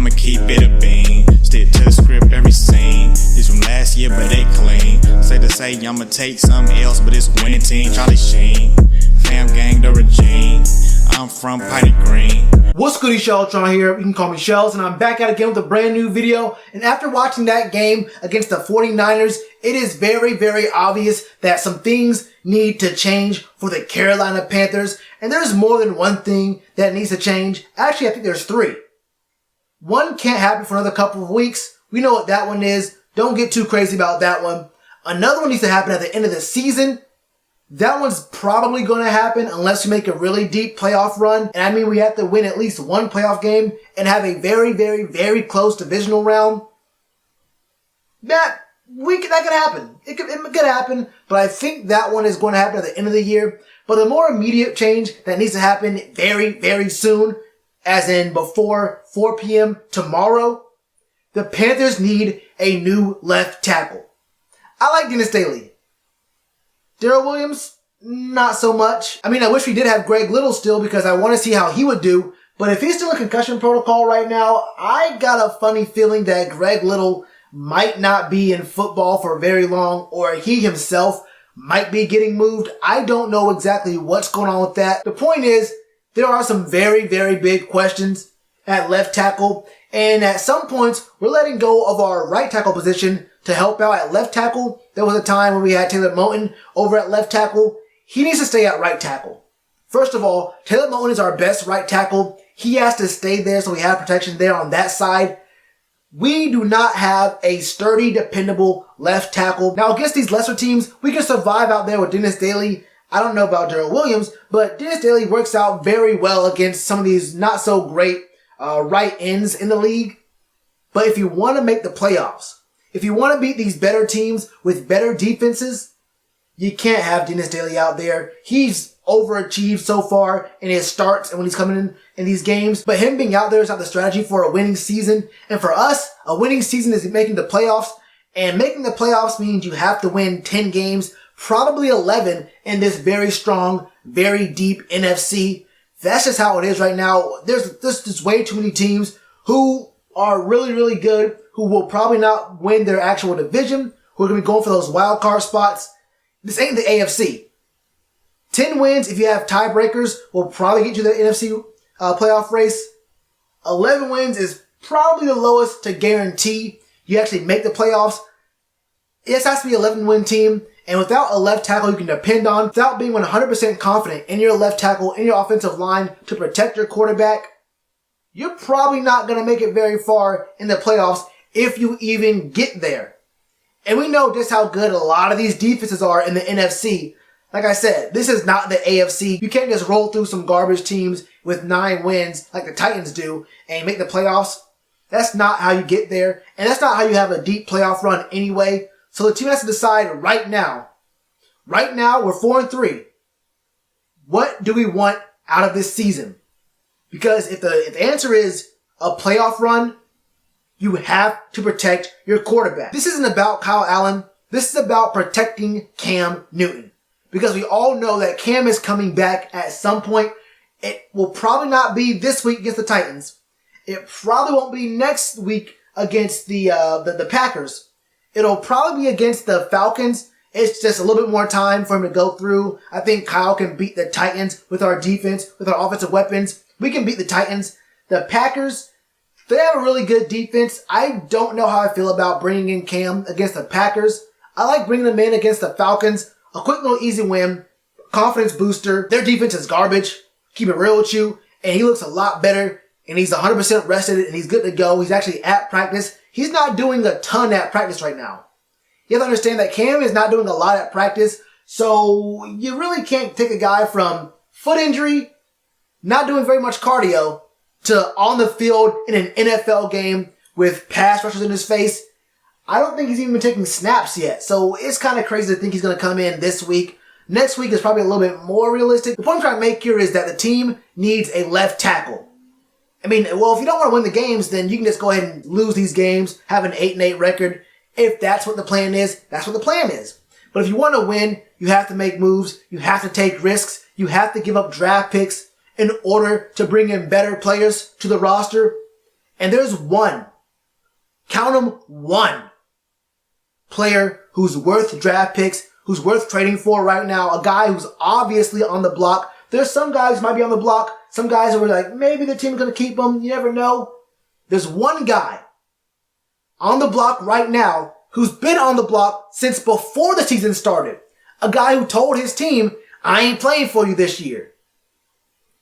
I'ma keep it a bean. Stick to the script, every scene. This from last year, but they clean. Say to say, I'ma take something else, but it's a winning team. Charlie Sheen, fam gang, the regime. I'm from Piney Green. What's good, Shellitronnn here. You can call me Shells, and I'm back at it again with a brand new video. And after watching that game against the 49ers, it is very, very obvious that some things need to change for the Carolina Panthers. And there's more than one thing that needs to change. Actually, I think there's three. One can't happen for another couple of weeks. We know what that one is. Don't get too crazy about that one. Another one needs to happen at the end of the season. That one's probably going to happen unless we make a really deep playoff run. And I mean, we have to win at least one playoff game and have a very, very, very close divisional round. That could happen. It could happen, but I think that one is going to happen at the end of the year. But the more immediate change that needs to happen very, very soon, as in before 4 p.m. tomorrow, the Panthers need a new left tackle. I like Dennis Daly. Trent Williams, not so much. I mean, I wish we did have Greg Little still because I want to see how he would do. But if he's still in concussion protocol right now, I got a funny feeling that Greg Little might not be in football for very long, or he himself might be getting moved. I don't know exactly what's going on with that. The point is, there are some very, very big questions at left tackle. And at some points, we're letting go of our right tackle position to help out at left tackle. There was a time when we had Taylor Moton over at left tackle. He needs to stay at right tackle. First of all, Taylor Moton is our best right tackle. He has to stay there so we have protection there on that side. We do not have a sturdy, dependable left tackle. Now, against these lesser teams, we can survive out there with Dennis Daly. I don't know about Trent Williams, but Dennis Daly works out very well against some of these not so great right ends in the league. But if you want to make the playoffs, if you want to beat these better teams with better defenses, you can't have Dennis Daly out there. He's overachieved so far in his starts and when he's coming in these games. But him being out there is not the strategy for a winning season. And for us, a winning season is making the playoffs. And making the playoffs means you have to win 10 games, probably 11 in this very strong, very deep NFC. That's just how it is right now. There's just way too many teams who are really, really good, who will probably not win their actual division, who are going to be going for those wild card spots. This ain't the AFC. 10 wins, if you have tiebreakers, will probably get you the NFC playoff race. 11 wins is probably the lowest to guarantee you actually make the playoffs. It has to be an 11-win team. And without a left tackle you can depend on, without being 100% confident in your left tackle, in your offensive line to protect your quarterback, you're probably not going to make it very far in the playoffs if you even get there. And we know just how good a lot of these defenses are in the NFC. Like I said, this is not the AFC. You can't just roll through some garbage teams with 9 wins like the Titans do and make the playoffs. That's not how you get there. And that's not how you have a deep playoff run anyway. So the team has to decide right now. Right now, we're 4-3. What do we want out of this season? Because if the answer is a playoff run, you have to protect your quarterback. This isn't about Kyle Allen. This is about protecting Cam Newton. Because we all know that Cam is coming back at some point. It will probably not be this week against the Titans. It probably won't be next week against the Packers. It'll probably be against the Falcons. It's just a little bit more time for him to go through. I think Kyle can beat the Titans with our defense, with our offensive weapons. We can beat the Titans. The Packers, they have a really good defense. I don't know how I feel about bringing in Cam against the Packers. I like bringing them in against the Falcons. A quick little easy win. Confidence booster. Their defense is garbage. Keep it real with you. And he looks a lot better. And he's 100% rested and he's good to go. He's actually at practice. He's not doing a ton at practice right now. You have to understand that Cam is not doing a lot at practice. So you really can't take a guy from foot injury, not doing very much cardio, to on the field in an NFL game with pass rushers in his face. I don't think he's even been taking snaps yet. So it's kind of crazy to think he's going to come in this week. Next week is probably a little bit more realistic. The point I'm trying to make here is that the team needs a left tackle. I mean, well, if you don't want to win the games, then you can just go ahead and lose these games, have an 8-8 record. If that's what the plan is, that's what the plan is. But if you want to win, you have to make moves. You have to take risks. You have to give up draft picks in order to bring in better players to the roster. And there's one, count them, one player who's worth draft picks, who's worth trading for right now, a guy who's obviously on the block. There's some guys who might be on the block, some guys who are like, maybe the team's going to keep him, you never know. There's one guy on the block right now who's been on the block since before the season started. A guy who told his team, I ain't playing for you this year.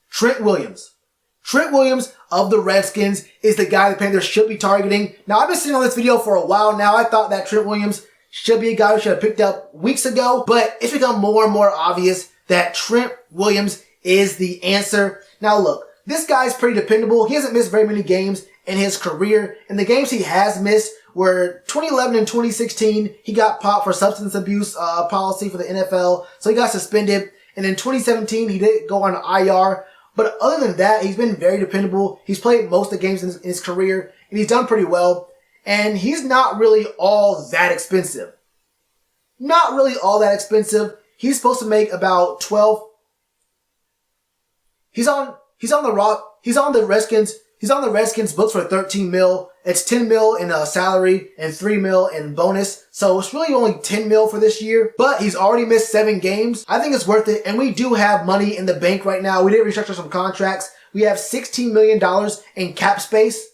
Trent Williams. Trent Williams of the Redskins is the guy the Panthers should be targeting. Now, I've been sitting on this video for a while now. I thought that Trent Williams should be a guy we should have picked up weeks ago, but it's become more and more obvious that Trent Williams is the answer. Now, look, this guy's pretty dependable. He hasn't missed very many games in his career, and the games he has missed were 2011 and 2016. He got popped for substance abuse policy for the NFL, so he got suspended. And in 2017, he did go on IR. But other than that, he's been very dependable. He's played most of the games in his career, and he's done pretty well. And he's not really all that expensive. Not really all that expensive. He's supposed to make about 12. He's on the Redskins books for 13 mil. It's 10 mil in salary and 3 mil in bonus. So it's really only 10 mil for this year. But he's already missed 7 games. I think it's worth it. And we do have money in the bank right now. We did restructure some contracts. We have $16 million in cap space.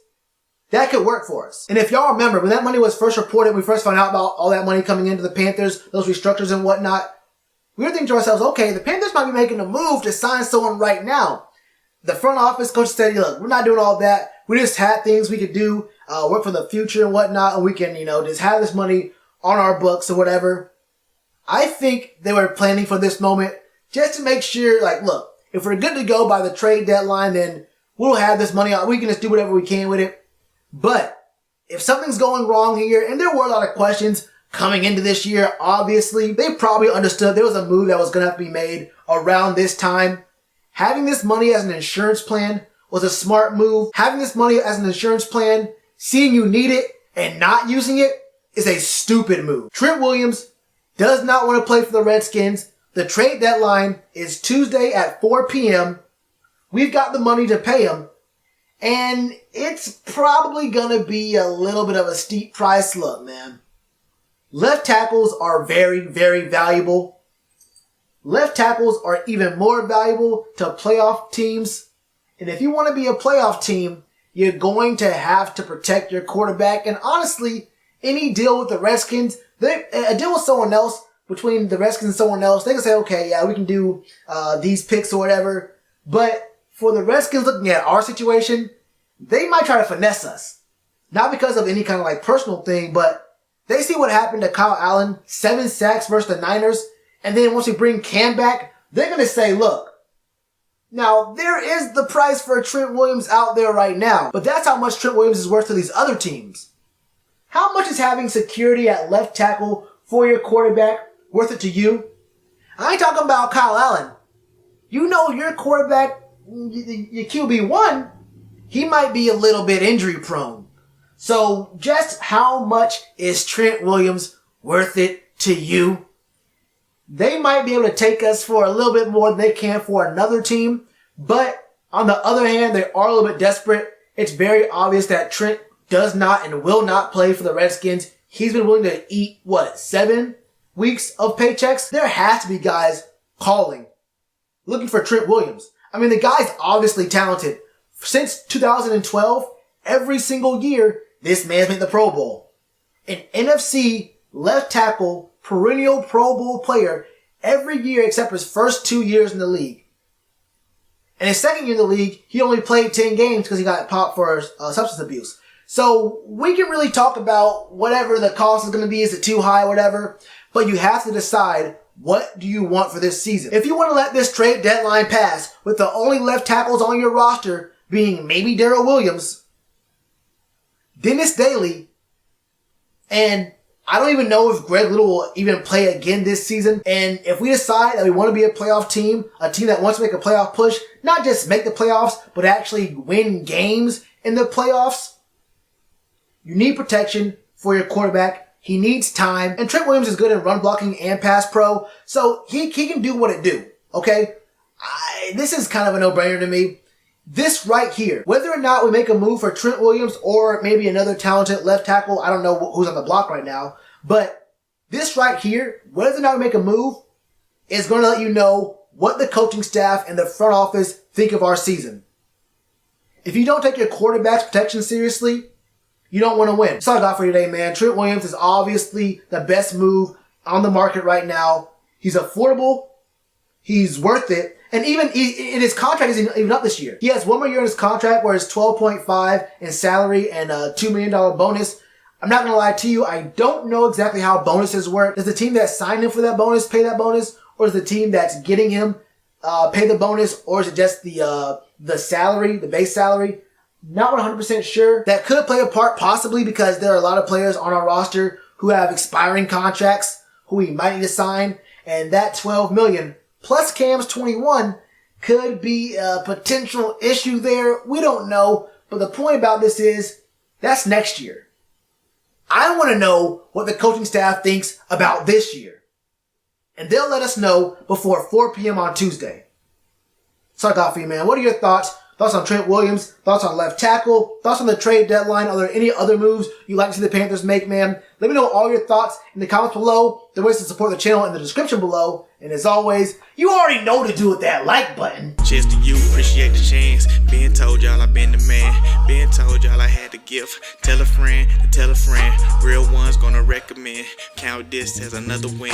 That could work for us. And if y'all remember, when that money was first reported, we first found out about all that money coming into the Panthers, those restructures and whatnot, we were thinking to ourselves, okay, the Panthers might be making a move to sign someone right now. The front office coach said, look, we're not doing all that. We just had things we could do, work for the future and whatnot, and we can, just have this money on our books or whatever. I think they were planning for this moment just to make sure, look, if we're good to go by the trade deadline, then we'll have this money on. We can just do whatever we can with it. But if something's going wrong here, and there were a lot of questions coming into this year, obviously, they probably understood there was a move that was going to have to be made around this time. Having this money as an insurance plan was a smart move. Having this money as an insurance plan, seeing you need it and not using it, is a stupid move. Trent Williams does not want to play for the Redskins. The trade deadline is Tuesday at 4 p.m. We've got the money to pay him. And it's probably going to be a little bit of a steep price. Look, man. Left tackles are very, very valuable. Left tackles are even more valuable to playoff teams. And if you want to be a playoff team, you're going to have to protect your quarterback. And honestly, any deal with the Redskins, a deal with someone else, between the Redskins and someone else, they can say, okay, yeah, we can do these picks or whatever. But for the Redskins looking at our situation, they might try to finesse us. Not because of any kind of personal thing, but they see what happened to Kyle Allen, 7 sacks versus the Niners. And then once we bring Cam back, they're going to say, look, now there is the price for Trent Williams out there right now. But that's how much Trent Williams is worth to these other teams. How much is having security at left tackle for your quarterback worth it to you? I ain't talking about Kyle Allen. You know your quarterback, your QB1, he might be a little bit injury prone. So just how much is Trent Williams worth it to you? They might be able to take us for a little bit more than they can for another team. But on the other hand, they are a little bit desperate. It's very obvious that Trent does not and will not play for the Redskins. He's been willing to eat, 7 weeks of paychecks? There has to be guys calling, looking for Trent Williams. I mean, the guy's obviously talented. Since 2012, every single year, this man's made the Pro Bowl. An NFC left tackle, perennial Pro Bowl player every year except for his first 2 years in the league. And his second year in the league, he only played 10 games because he got popped for substance abuse. So we can really talk about whatever the cost is going to be. Is it too high, whatever? But you have to decide, what do you want for this season? If you want to let this trade deadline pass with the only left tackles on your roster being maybe Darrell Williams, Dennis Daly, and I don't even know if Greg Little will even play again this season. And if we decide that we want to be a playoff team, a team that wants to make a playoff push, not just make the playoffs, but actually win games in the playoffs, you need protection for your quarterback. He needs time. And Trent Williams is good in run blocking and pass pro, so he can do what it do, okay? This is kind of a no-brainer to me. this right here, whether or not we make a move for Trent Williams or maybe another talented left tackle, I don't know who's on the block right now, but this right here, whether or not we make a move, is going to let you know what the coaching staff and the front office think of our season. If you don't take your quarterback's protection seriously, you don't want to win. That's all I got for you today, man. Trent Williams is obviously the best move on the market right now. He's affordable. He's worth it. And even in his contract isn't even up this year. He has one more year in his contract where it's $12.5 in salary and a $2 million bonus. I'm not going to lie to you. I don't know exactly how bonuses work. Does the team that signed him for that bonus pay that bonus? Or is the team that's getting him pay the bonus? Or is it just the salary, the base salary? Not 100% sure. That could play a part possibly because there are a lot of players on our roster who have expiring contracts who we might need to sign. And that $12 million plus Cam's 21 could be a potential issue there. We don't know. But the point about this is that's next year. I want to know what the coaching staff thinks about this year. And they'll let us know before 4 p.m. on Tuesday. So I got for you, man. What are your thoughts? Thoughts on Trent Williams? Thoughts on left tackle? Thoughts on the trade deadline? Are there any other moves you'd like to see the Panthers make, man? Let me know all your thoughts in the comments below. There are ways to support the channel in the description below. And as always, you already know what to do with that like button. Cheers to you, appreciate the chance. Been told y'all I been the man. Been told y'all I had the gift. Tell a friend to tell a friend. Real ones gonna recommend. Count this as another win.